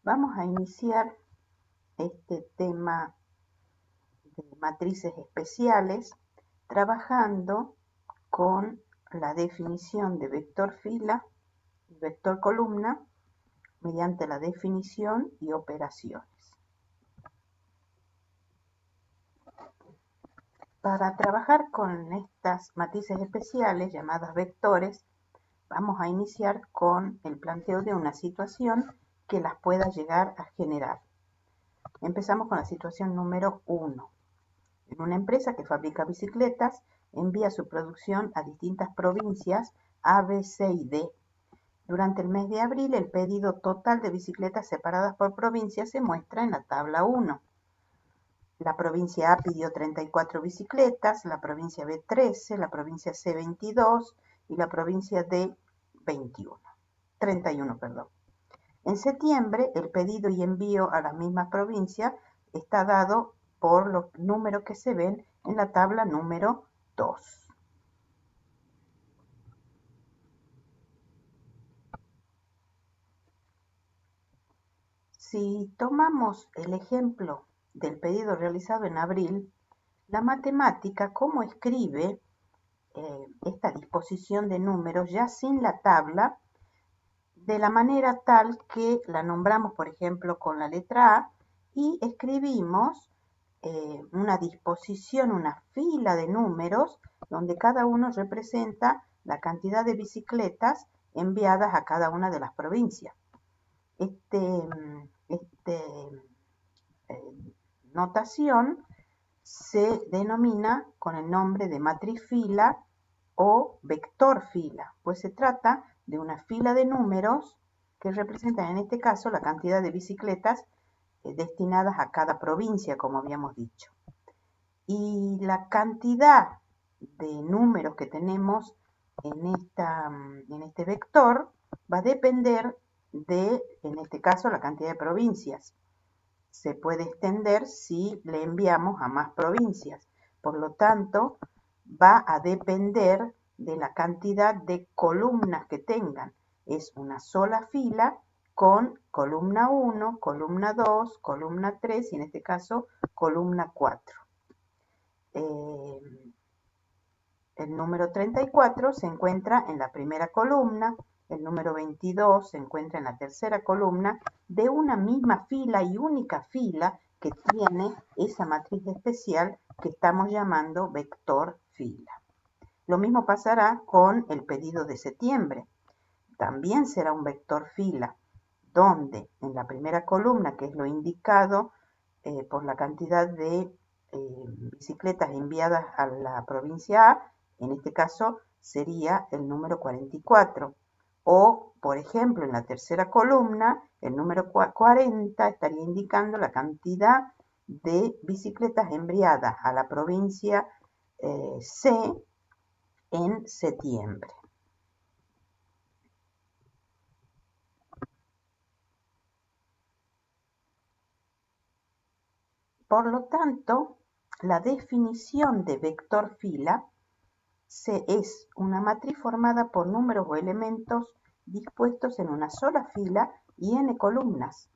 Vamos a iniciar este tema de matrices especiales trabajando con la definición de vector fila y vector columna mediante la definición y operaciones. Para trabajar con estas matrices especiales llamadas vectores, vamos a iniciar con el planteo de una situación que las pueda llegar a generar. Empezamos con la situación número 1. En una empresa que fabrica bicicletas, envía su producción a distintas provincias A, B, C y D. Durante el mes de abril, el pedido total de bicicletas separadas por provincia se muestra en la tabla 1. La provincia A pidió 34 bicicletas, la provincia B 13, la provincia C 22 y la provincia D 31. En septiembre, el pedido y envío a las mismas provincias está dado por los números que se ven en la tabla número 2. Si tomamos el ejemplo del pedido realizado en abril, la matemática, ¿cómo escribe esta disposición de números ya sin la tabla? De la manera tal que la nombramos, por ejemplo, con la letra A y escribimos una disposición, una fila de números donde cada uno representa la cantidad de bicicletas enviadas a cada una de las provincias. Esta notación se denomina con el nombre de matriz fila o vector fila, pues se trata de una fila de números que representan en este caso la cantidad de bicicletas destinadas a cada provincia, como habíamos dicho. Y la cantidad de números que tenemos en este vector va a depender de, en este caso, la cantidad de provincias. Se puede extender si le enviamos a más provincias. Por lo tanto, va a depender de la cantidad de columnas que tengan. Es una sola fila con columna 1, columna 2, columna 3 y en este caso columna 4. El número 34 se encuentra en la primera columna, el número 22 se encuentra en la tercera columna de una misma fila y única fila que tiene esa matriz especial que estamos llamando vector fila. Lo mismo pasará con el pedido de septiembre. También será un vector fila, donde en la primera columna, que es lo indicado por la cantidad de bicicletas enviadas a la provincia A, en este caso sería el número 44. O, por ejemplo, en la tercera columna, el número 40 estaría indicando la cantidad de bicicletas enviadas a la provincia C en septiembre. Por lo tanto, la definición de vector fila es una matriz formada por números o elementos dispuestos en una sola fila y n columnas.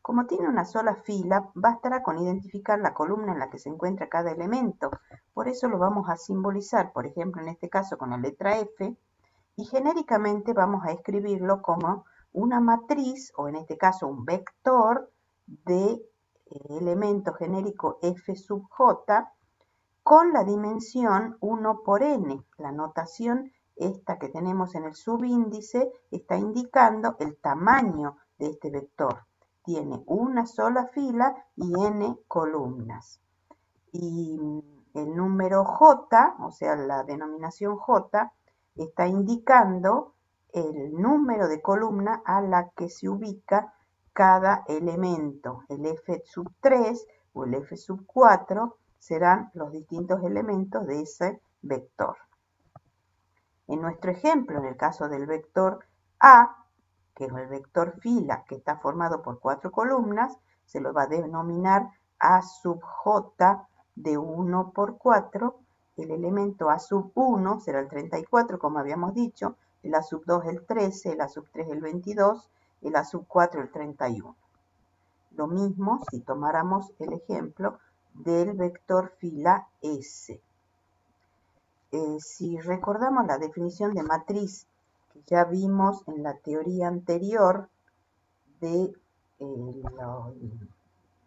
Como tiene una sola fila, bastará con identificar la columna en la que se encuentra cada elemento. Por eso lo vamos a simbolizar, por ejemplo, en este caso con la letra F, y genéricamente vamos a escribirlo como una matriz, o en este caso un vector, de elemento genérico F sub J, con la dimensión 1 por n. La notación esta que tenemos en el subíndice está indicando el tamaño de este vector. Tiene una sola fila y n columnas. Y el número J, o sea, la denominación J, está indicando el número de columna a la que se ubica cada elemento. El F sub 3 o el F sub 4 serán los distintos elementos de ese vector. En nuestro ejemplo, en el caso del vector A, que es el vector fila que está formado por 4 columnas, se lo va a denominar A sub J de 1 por 4. El elemento A sub 1 será el 34, como habíamos dicho, el A sub 2 el 13, el A sub 3 el 22, el A sub 4 el 31. Lo mismo si tomáramos el ejemplo del vector fila S. Si recordamos la definición de matriz que ya vimos en la teoría anterior de los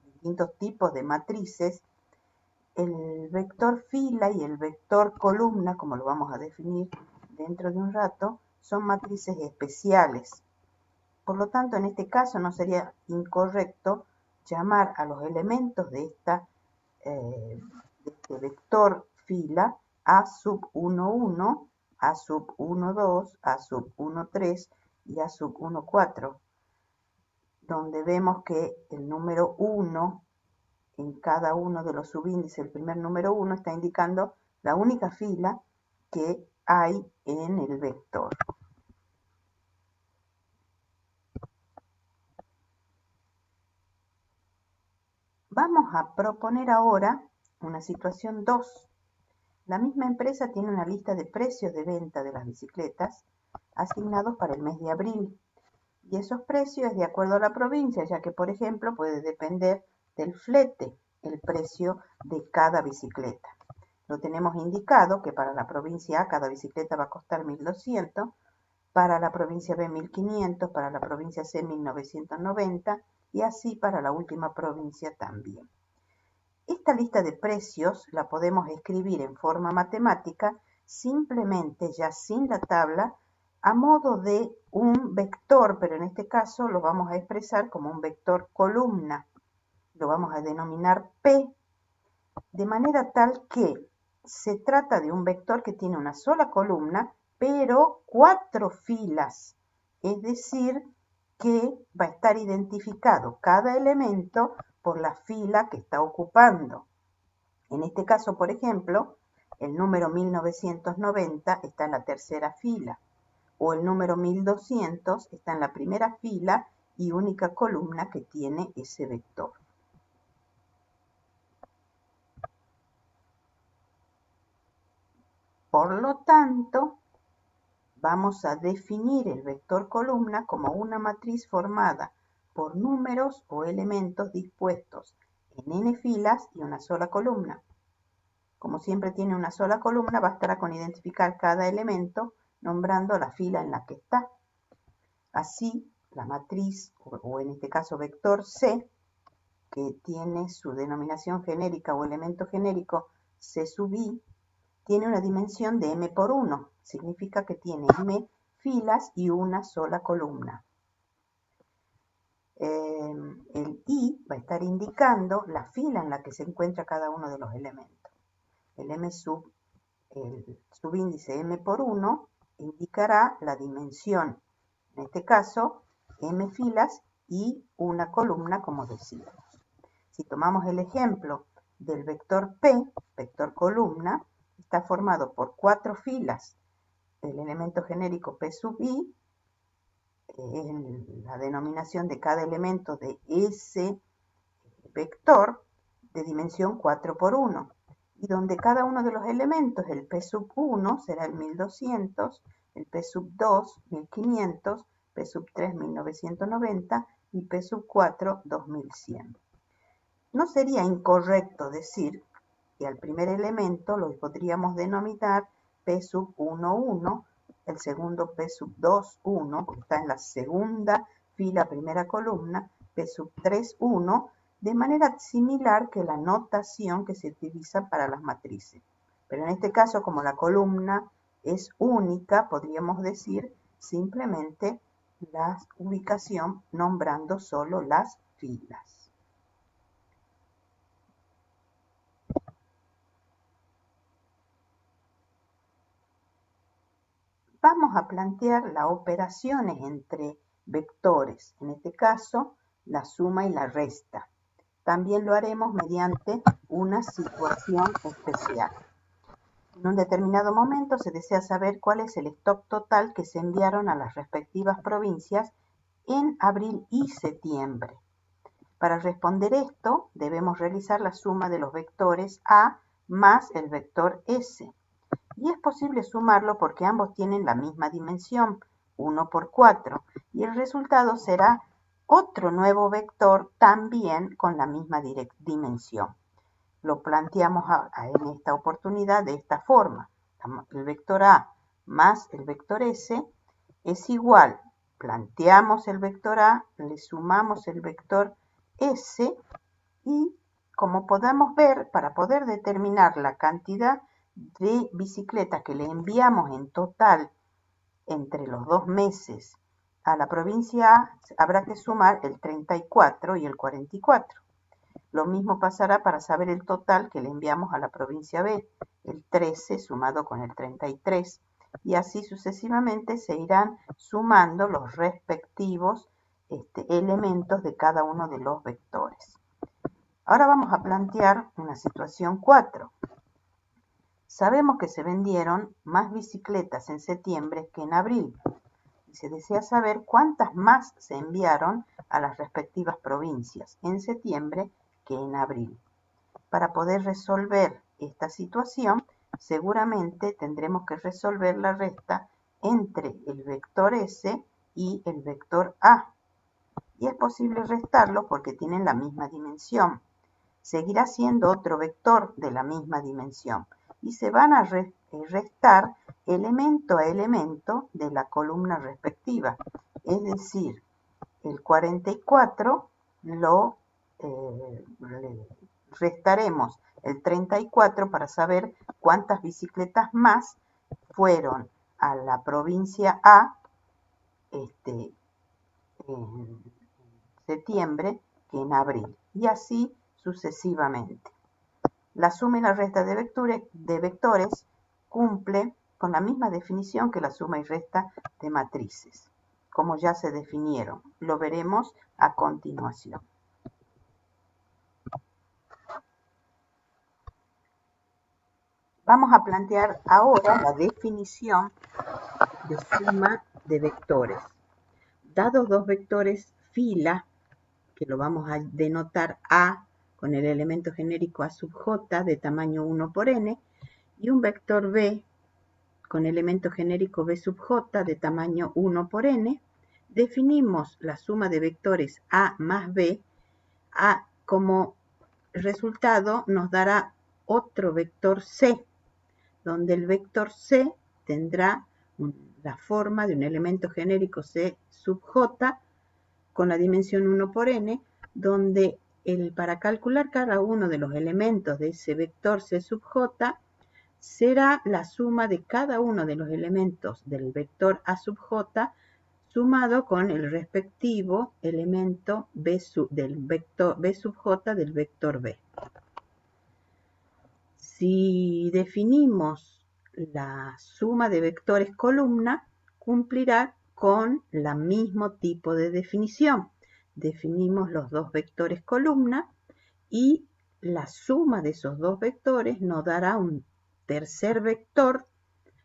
distintos tipos de matrices, el vector fila y el vector columna, como lo vamos a definir dentro de un rato, son matrices especiales. Por lo tanto, en este caso no sería incorrecto llamar a los elementos de este vector fila A sub 1,1, A sub 1,2, A sub 1,3 y A sub 1,4, donde vemos que el número 1 en cada uno de los subíndices, el primer número 1 está indicando la única fila que hay en el vector. Vamos a proponer ahora una situación 2. La misma empresa tiene una lista de precios de venta de las bicicletas asignados para el mes de abril. Y esos precios es de acuerdo a la provincia, ya que, por ejemplo, puede depender del flete el precio de cada bicicleta. Lo tenemos indicado que para la provincia A cada bicicleta va a costar 1.200, para la provincia B 1.500, para la provincia C 1.990 y así para la última provincia también. Esta lista de precios la podemos escribir en forma matemática, simplemente ya sin la tabla, a modo de un vector, pero en este caso lo vamos a expresar como un vector columna. Lo vamos a denominar P, de manera tal que se trata de un vector que tiene una sola columna, pero 4 filas, es decir, que va a estar identificado cada elemento por la fila que está ocupando. En este caso, por ejemplo, el número 1990 está en la tercera fila, o el número 1200 está en la primera fila y única columna que tiene ese vector. Por lo tanto, vamos a definir el vector columna como una matriz formada por números o elementos dispuestos en n filas y una sola columna. Como siempre tiene una sola columna, bastará con identificar cada elemento nombrando la fila en la que está. Así, la matriz, o en este caso vector C, que tiene su denominación genérica o elemento genérico C sub i, tiene una dimensión de m por 1. Significa que tiene m filas y una sola columna. El i va a estar indicando la fila en la que se encuentra cada uno de los elementos. El subíndice m por 1 indicará la dimensión, en este caso, m filas y una columna, como decíamos. Si tomamos el ejemplo del vector P, vector columna, está formado por 4 filas. El elemento genérico P sub i es la denominación de cada elemento de ese vector de dimensión 4 por 1. Y donde cada uno de los elementos, el P sub 1 será el 1200, el P sub 2 1500, P sub 3 1990 y P sub 4 2100. No sería incorrecto decir que al primer elemento lo podríamos denominar P sub 1,1, el segundo P sub 2,1, que está en la segunda fila, primera columna, P sub 3,1, de manera similar que la notación que se utiliza para las matrices. Pero en este caso, como la columna es única, podríamos decir simplemente la ubicación nombrando solo las filas. Vamos a plantear las operaciones entre vectores, en este caso la suma y la resta. También lo haremos mediante una situación especial. En un determinado momento se desea saber cuál es el stock total que se enviaron a las respectivas provincias en abril y septiembre. Para responder esto, debemos realizar la suma de los vectores A más el vector S. Y es posible sumarlo porque ambos tienen la misma dimensión, 1 por 4, y el resultado será otro nuevo vector también con la misma dimensión. Lo planteamos en esta oportunidad de esta forma. El vector A más el vector S es igual. Planteamos el vector A, le sumamos el vector S y, como podemos ver, para poder determinar la cantidad de bicicletas que le enviamos en total entre los 2 meses a la provincia A, habrá que sumar el 34 y el 44. Lo mismo pasará para saber el total que le enviamos a la provincia B, el 13 sumado con el 33, y así sucesivamente se irán sumando los respectivos elementos de cada uno de los vectores. Ahora vamos a plantear una situación 4. Sabemos que se vendieron más bicicletas en septiembre que en abril, y se desea saber cuántas más se enviaron a las respectivas provincias en septiembre que en abril. Para poder resolver esta situación, seguramente tendremos que resolver la resta entre el vector S y el vector A. Y es posible restarlo porque tienen la misma dimensión. Seguirá siendo otro vector de la misma dimensión y se van a restar elemento a elemento de la columna respectiva. Es decir, el 44 le restaremos el 34 para saber cuántas bicicletas más fueron a la provincia A en septiembre que en abril, y así sucesivamente. La suma y la resta de vectores cumple con la misma definición que la suma y resta de matrices, como ya se definieron. Lo veremos a continuación. Vamos a plantear ahora la definición de suma de vectores. Dados dos vectores fila, que lo vamos a denotar A con el elemento genérico A sub j de tamaño 1 por n, y un vector B con elemento genérico B sub j de tamaño 1 por n, definimos la suma de vectores A más B. Como resultado nos dará otro vector C, donde el vector C tendrá la forma de un elemento genérico C sub j con la dimensión 1 por n, donde para calcular cada uno de los elementos de ese vector C sub j será la suma de cada uno de los elementos del vector A sub j sumado con el respectivo elemento del vector B sub j del vector B. Si definimos la suma de vectores columna, cumplirá con el mismo tipo de definición. Definimos los dos vectores columna y la suma de esos dos vectores nos dará un tercer vector,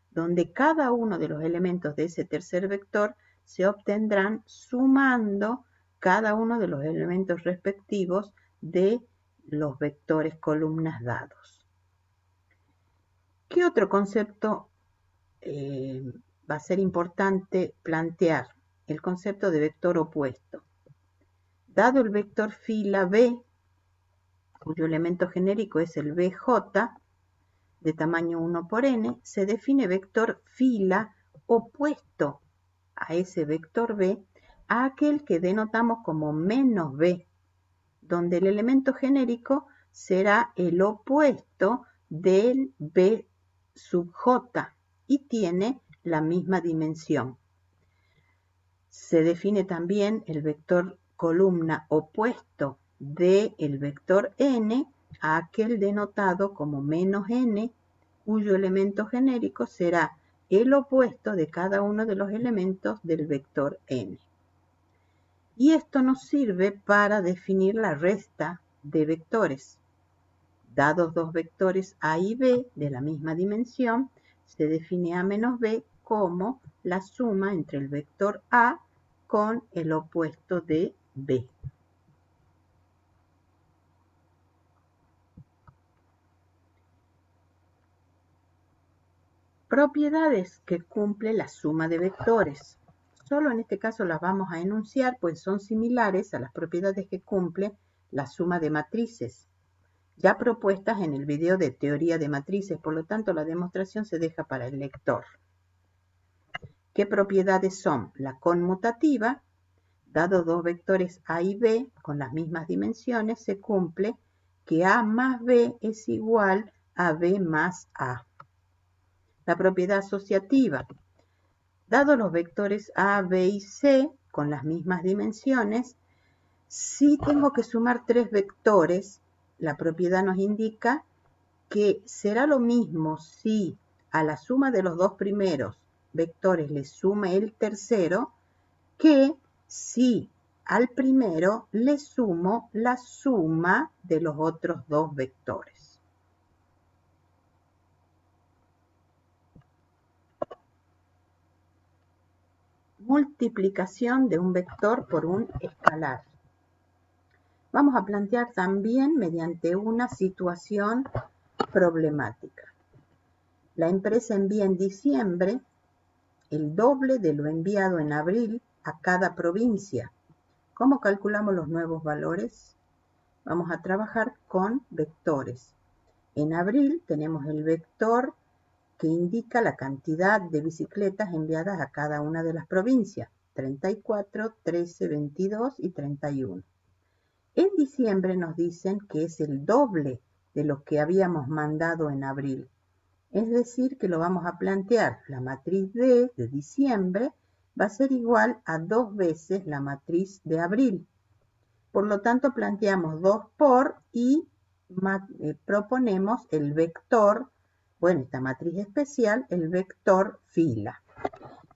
donde cada uno de los elementos de ese tercer vector se obtendrán sumando cada uno de los elementos respectivos de los vectores columnas dados. ¿Qué otro concepto va a ser importante plantear? El concepto de vector opuesto. Dado el vector fila B, cuyo elemento genérico es el BJ, de tamaño 1 por n, se define vector fila opuesto a ese vector B, a aquel que denotamos como menos B, donde el elemento genérico será el opuesto del B sub j y tiene la misma dimensión. Se define también el vector columna opuesto del vector n a aquel denotado como menos n, cuyo elemento genérico será el opuesto de cada uno de los elementos del vector n. Y esto nos sirve para definir la resta de vectores. Dados dos vectores A y B de la misma dimensión, se define A menos B como la suma entre el vector A con el opuesto de B. Propiedades que cumple la suma de vectores. Solo en este caso las vamos a enunciar, pues son similares a las propiedades que cumple la suma de matrices, ya propuestas en el video de teoría de matrices, por lo tanto la demostración se deja para el lector. ¿Qué propiedades son? La conmutativa, dado dos vectores A y B con las mismas dimensiones, se cumple que A más B es igual a B más A. La propiedad asociativa, dado los vectores A, B y C con las mismas dimensiones, si tengo que sumar tres vectores, la propiedad nos indica que será lo mismo si a la suma de los dos primeros vectores le sume el tercero, que si al primero le sumo la suma de los otros dos vectores. Multiplicación de un vector por un escalar. Vamos a plantear también mediante una situación problemática. La empresa envía en diciembre el doble de lo enviado en abril a cada provincia. ¿Cómo calculamos los nuevos valores? Vamos a trabajar con vectores. En abril tenemos el vector que indica la cantidad de bicicletas enviadas a cada una de las provincias, 34, 13, 22 y 31. En diciembre nos dicen que es el doble de lo que habíamos mandado en abril. Es decir, que lo vamos a plantear. La matriz D de diciembre va a ser igual a 2 veces la matriz de abril. Por lo tanto, planteamos 2 por y proponemos el vector, bueno, esta matriz especial, el vector fila.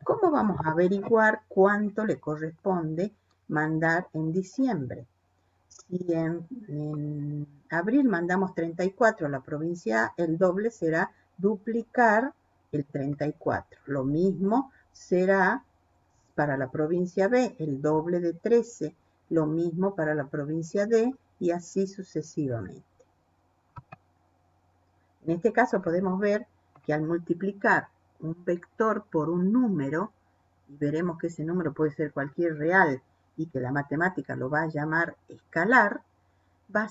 ¿Cómo vamos a averiguar cuánto le corresponde mandar en diciembre? Si en abril mandamos 34 a la provincia A, el doble será duplicar el 34. Lo mismo será para la provincia B, el doble de 13. Lo mismo para la provincia D y así sucesivamente. En este caso podemos ver que al multiplicar un vector por un número, y veremos que ese número puede ser cualquier real y que la matemática lo va a llamar escalar, va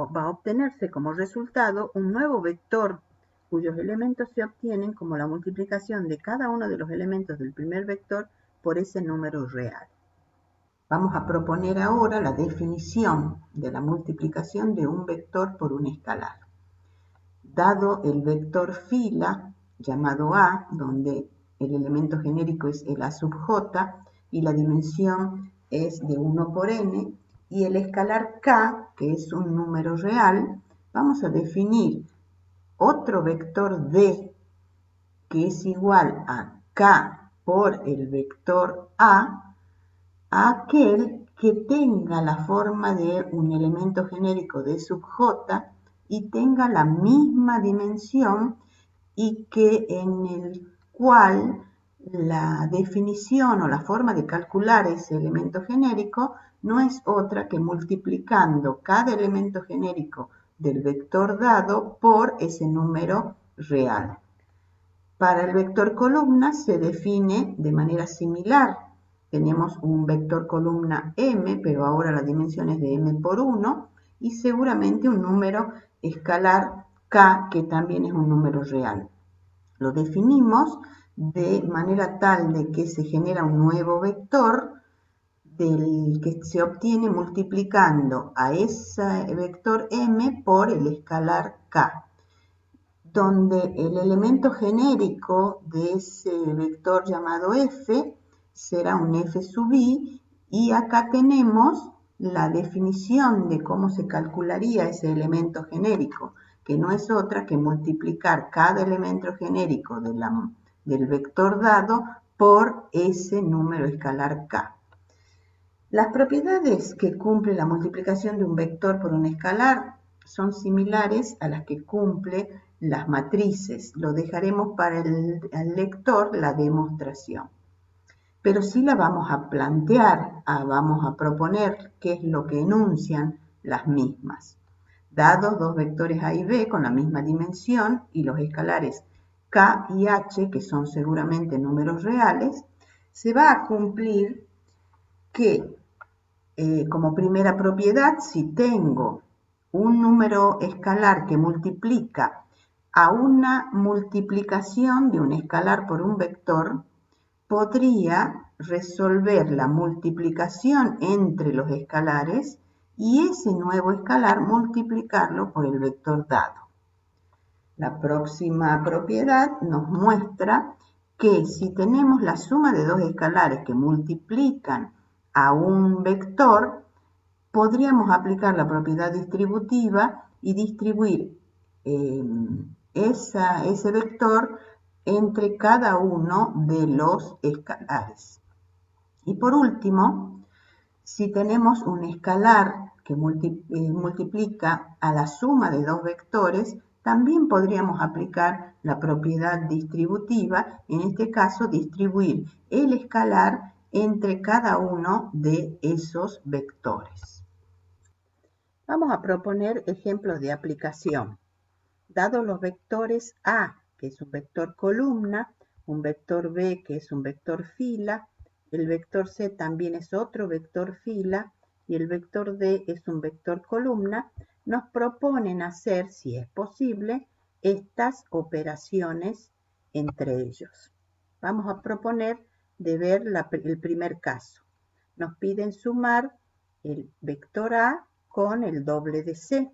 a obtenerse como resultado un nuevo vector cuyos elementos se obtienen como la multiplicación de cada uno de los elementos del primer vector por ese número real. Vamos a proponer ahora la definición de la multiplicación de un vector por un escalar. Dado el vector fila, llamado A, donde el elemento genérico es el A sub j y la dimensión es de 1 por n, y el escalar k, que es un número real, vamos a definir otro vector d, que es igual a k por el vector a aquel que tenga la forma de un elemento genérico de sub j y tenga la misma dimensión y que en el cual la definición o la forma de calcular ese elemento genérico no es otra que multiplicando cada elemento genérico del vector dado por ese número real. Para el vector columna se define de manera similar. Tenemos un vector columna m, pero ahora la dimensión es de m por 1, y seguramente un número escalar k, que también es un número real. Lo definimos de manera tal de que se genera un nuevo vector del que se obtiene multiplicando a ese vector m por el escalar k, donde el elemento genérico de ese vector llamado f será un f sub i, y acá tenemos la definición de cómo se calcularía ese elemento genérico, que no es otra que multiplicar cada elemento genérico del vector dado por ese número escalar k. Las propiedades que cumple la multiplicación de un vector por un escalar son similares a las que cumple las matrices. Lo dejaremos para el lector la demostración. Pero sí la vamos a plantear, vamos a proponer qué es lo que enuncian las mismas. Dados dos vectores A y B con la misma dimensión y los escalares K y H, que son seguramente números reales, se va a cumplir que como primera propiedad, si tengo un número escalar que multiplica a una multiplicación de un escalar por un vector, podría resolver la multiplicación entre los escalares y ese nuevo escalar multiplicarlo por el vector dado. La próxima propiedad nos muestra que si tenemos la suma de dos escalares que multiplican a un vector, podríamos aplicar la propiedad distributiva y distribuir ese vector entre cada uno de los escalares. Y por último, si tenemos un escalar que multiplica a la suma de dos vectores, también podríamos aplicar la propiedad distributiva, en este caso distribuir el escalar entre cada uno de esos vectores. Vamos a proponer ejemplos de aplicación. Dados los vectores A, que es un vector columna, un vector B, que es un vector fila, el vector C también es otro vector fila y el vector D es un vector columna, nos proponen hacer, si es posible, estas operaciones entre ellos. Vamos a proponer de ver el primer caso. Nos piden sumar el vector A con el doble de C.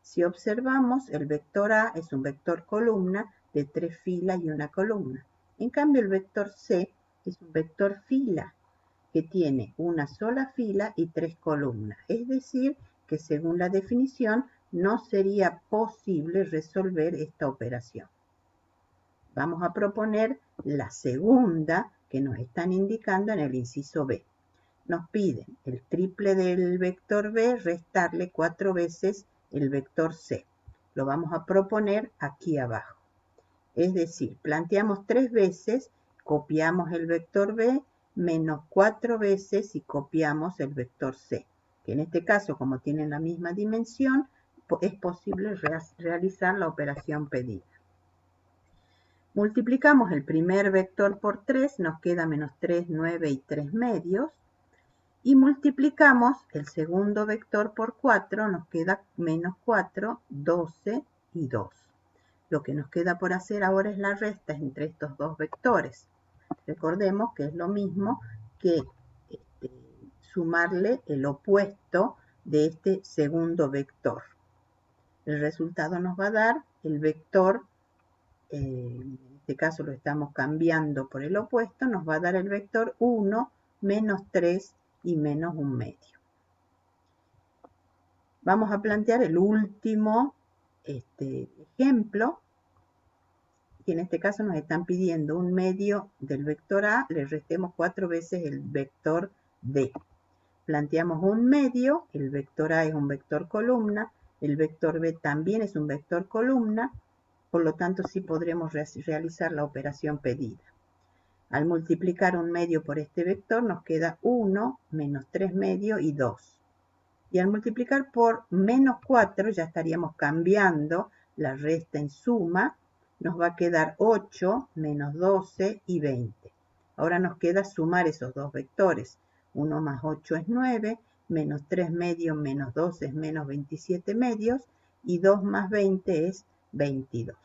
Si observamos, el vector A es un vector columna de 3 filas y una columna. En cambio, el vector C es un vector fila que tiene una sola fila y 3 columnas. Es decir, que según la definición, no sería posible resolver esta operación. Vamos a proponer la segunda que nos están indicando en el inciso B. Nos piden el triple del vector B, restarle 4 veces el vector C. Lo vamos a proponer aquí abajo. Es decir, planteamos 3 veces, copiamos el vector B, menos 4 veces y copiamos el vector C. Que en este caso, como tienen la misma dimensión, es posible realizar la operación pedida. Multiplicamos el primer vector por 3, nos queda menos 3, 9 y 3 medios. Y multiplicamos el segundo vector por 4, nos queda menos 4, 12 y 2. Lo que nos queda por hacer ahora es la resta entre estos dos vectores. Recordemos que es lo mismo que sumarle el opuesto de este segundo vector. El resultado nos va a dar el vector, en este caso lo estamos cambiando por el opuesto, nos va a dar el vector 1, menos 3 y menos 1 medio. Vamos a plantear el último ejemplo, que en este caso nos están pidiendo 1 medio del vector A, le restemos 4 veces el vector D. Planteamos 1 medio, el vector A es un vector columna, el vector B también es un vector columna, por lo tanto sí podremos realizar la operación pedida. Al multiplicar 1 medio por este vector nos queda 1, menos 3 medios y 2. Y al multiplicar por menos 4 ya estaríamos cambiando la resta en suma. Nos va a quedar 8, menos 12 y 20. Ahora nos queda sumar esos dos vectores. 1 más 8 es 9, menos 3 medios menos 12 es menos 27 medios y 2 más 20 es 22.